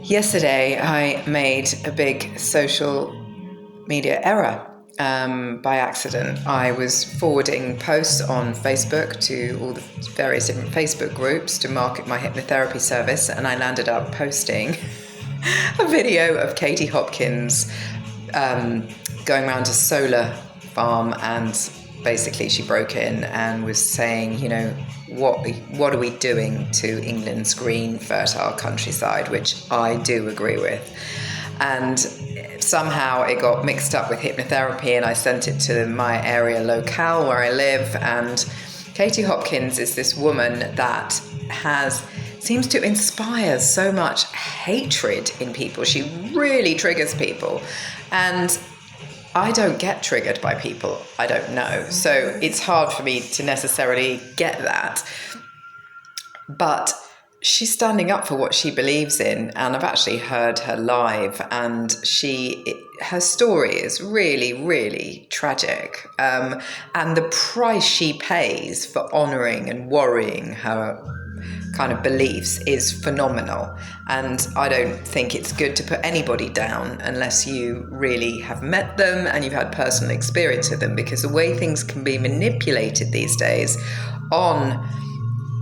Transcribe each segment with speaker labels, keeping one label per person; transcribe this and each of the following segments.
Speaker 1: Yesterday, I made a big social media error by accident. I was forwarding posts on Facebook to all the various different Facebook groups to market my hypnotherapy service, and I landed up posting a video of Katie Hopkins going around a solar farm, and basically she broke in and was saying, what are we doing to England's green, fertile countryside, which I do agree with. And somehow it got mixed up with hypnotherapy, and I sent it to my area locale where I live. And Katie Hopkins is this woman that seems to inspire so much hatred in people. She really triggers people. And I don't get triggered by people I don't know. So it's hard for me to necessarily get that. But she's standing up for what she believes in, and I've actually heard her live, and her story is really, really tragic. And the price she pays for honouring and worrying her kind of beliefs is phenomenal. And I don't think it's good to put anybody down unless you really have met them and you've had personal experience with them, because the way things can be manipulated these days on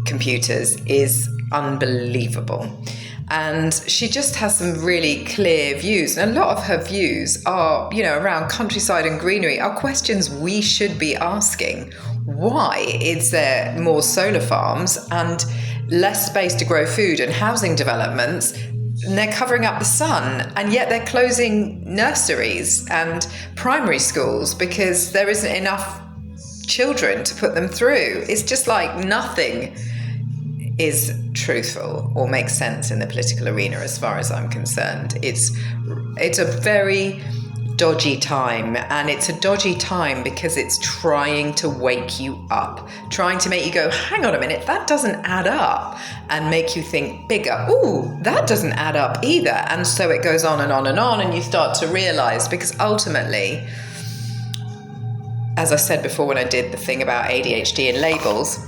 Speaker 1: computers is unbelievable. And she just has some really clear views, and a lot of her views are, around countryside and greenery, are questions we should be asking. Why is there more solar farms and less space to grow food and housing developments, and they're covering up the sun, and yet they're closing nurseries and primary schools because there isn't enough children to put them through? It's just like nothing is truthful or makes sense in the political arena as far as I'm concerned. It's a very dodgy time, and it's a dodgy time because it's trying to wake you up, trying to make you go, hang on a minute, that doesn't add up, and make you think bigger. Ooh, that doesn't add up either. And so it goes on and on and on, and you start to realize, because ultimately, as I said before when I did the thing about ADHD and labels,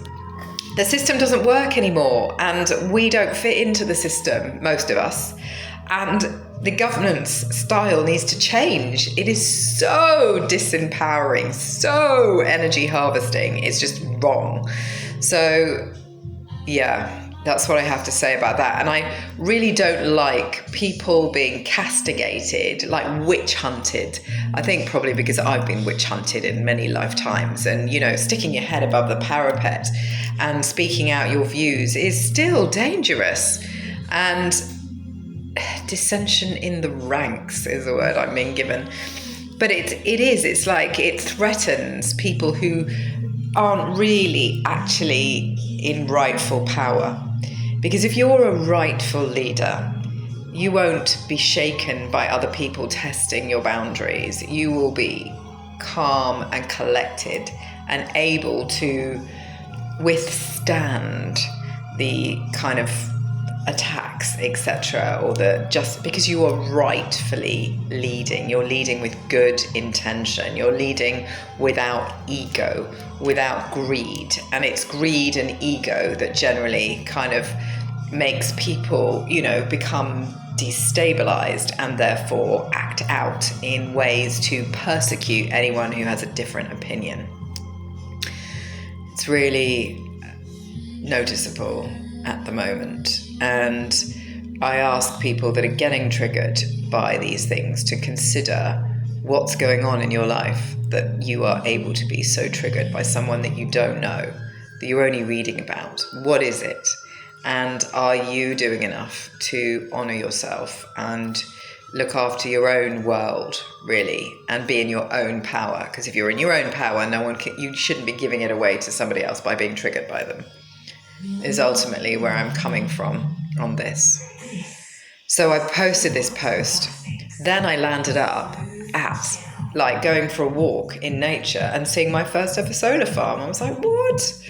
Speaker 1: the system doesn't work anymore, and we don't fit into the system, most of us. And the governance style needs to change. It is so disempowering, so energy harvesting. It's just wrong. So, yeah, that's what I have to say about that. And I really don't like people being castigated, like witch hunted. I think probably because I've been witch hunted in many lifetimes. And, sticking your head above the parapet and speaking out your views is still dangerous. And dissension in the ranks is the word I'm being given. But it's like it threatens people who aren't really actually in rightful power. Because if you're a rightful leader, you won't be shaken by other people testing your boundaries. You will be calm and collected and able to withstand the kind of attacks, etc., or just because you are rightfully leading. You're leading with good intention. You're leading without ego, without greed. And it's greed and ego that generally kind of makes people, become destabilized and therefore act out in ways to persecute anyone who has a different opinion. It's really noticeable at the moment. And I ask people that are getting triggered by these things to consider what's going on in your life that you are able to be so triggered by someone that you don't know, that you're only reading about. What is it? And are you doing enough to honor yourself and look after your own world, really, and be in your own power? Because if you're in your own power, you shouldn't be giving it away to somebody else by being triggered by them, is ultimately where I'm coming from on this. So I posted this post. Then I landed up at going for a walk in nature and seeing my first ever solar farm. I was like, what?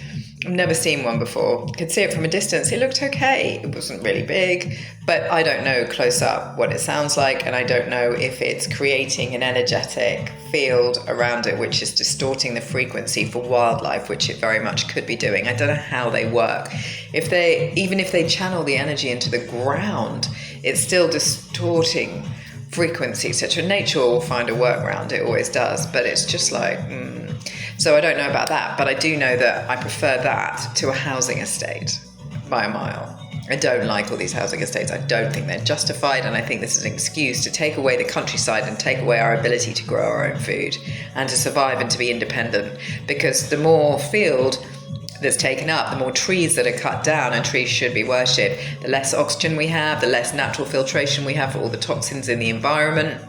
Speaker 1: I've never seen one before. Could see it from a distance. It looked okay. It wasn't really big, but I don't know close up what it sounds like, and I don't know if it's creating an energetic field around it which is distorting the frequency for wildlife, which it very much could be doing. I don't know how they work. Even if they channel the energy into the ground, it's still distorting frequency, etc. Nature will find a workaround, it always does, but it's just like, So I don't know about that, but I do know that I prefer that to a housing estate by a mile. I don't like all these housing estates. I don't think they're justified, and I think this is an excuse to take away the countryside and take away our ability to grow our own food and to survive and to be independent, because the more field that's taken up, the more trees that are cut down, and trees should be worshipped, the less oxygen we have, the less natural filtration we have for all the toxins in the environment,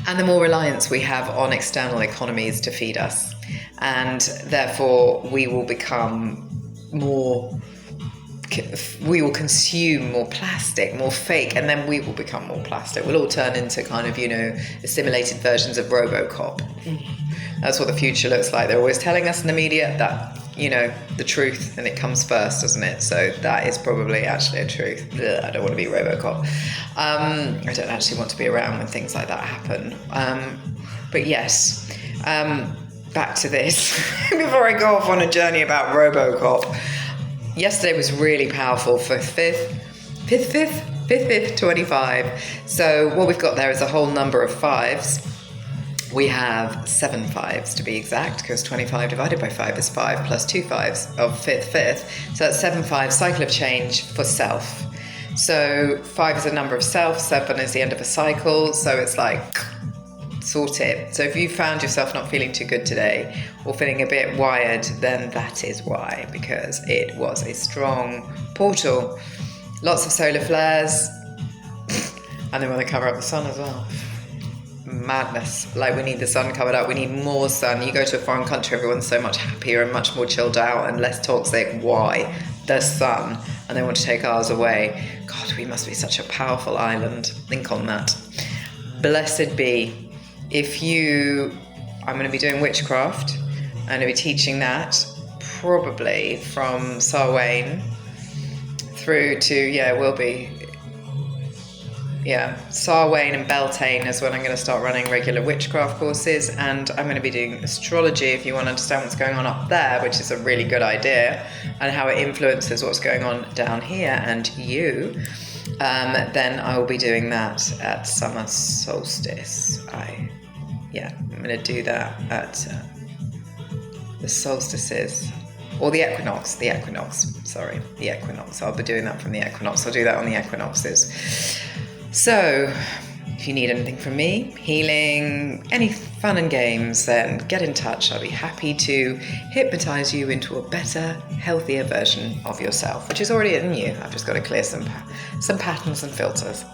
Speaker 1: and the more reliance we have on external economies to feed us. And therefore we will become we will consume more plastic, more fake, and then we will become more plastic. We'll all turn into kind of, assimilated versions of RoboCop. That's what the future looks like. They're always telling us in the media that, the truth, and it comes first, doesn't it? So that is probably actually a truth. Ugh, I don't want to be RoboCop. I don't actually want to be around when things like that happen. But yes, back to this. Before I go off on a journey about RoboCop. Yesterday was really powerful for 5th, 25. So what we've got there is a whole number of fives. We have 7 fives to be exact, because 25 divided by 5 is 5 plus 2 fives of 5th. So that's 7 fives, cycle of change for self. So 5 is a number of self, 7 is the end of a cycle. So it's like, sort it. So if you found yourself not feeling too good today or feeling a bit wired, then that is why, because it was a strong portal. Lots of solar flares, and they want to cover up the sun as well. Madness. Like, we need the sun covered up. We need more sun. You go to a foreign country, everyone's so much happier and much more chilled out and less toxic. Why? The sun. And they want to take ours away. God, we must be such a powerful island. Think on that. Blessed be. I'm going to be doing witchcraft. I'm going to be teaching that probably from Samhain through to, Samhain and Beltane is when I'm going to start running regular witchcraft courses, and I'm going to be doing astrology if you want to understand what's going on up there, which is a really good idea, and how it influences what's going on down here and you. Then I will be doing that at summer solstice. I'm going to do that at the solstices, or the equinox. I'll be doing that from the equinox. I'll do that on the equinoxes. So if you need anything from me, healing, any fun and games, then get in touch. I'll be happy to hypnotize you into a better, healthier version of yourself, which is already in you. I've just got to clear some patterns and filters.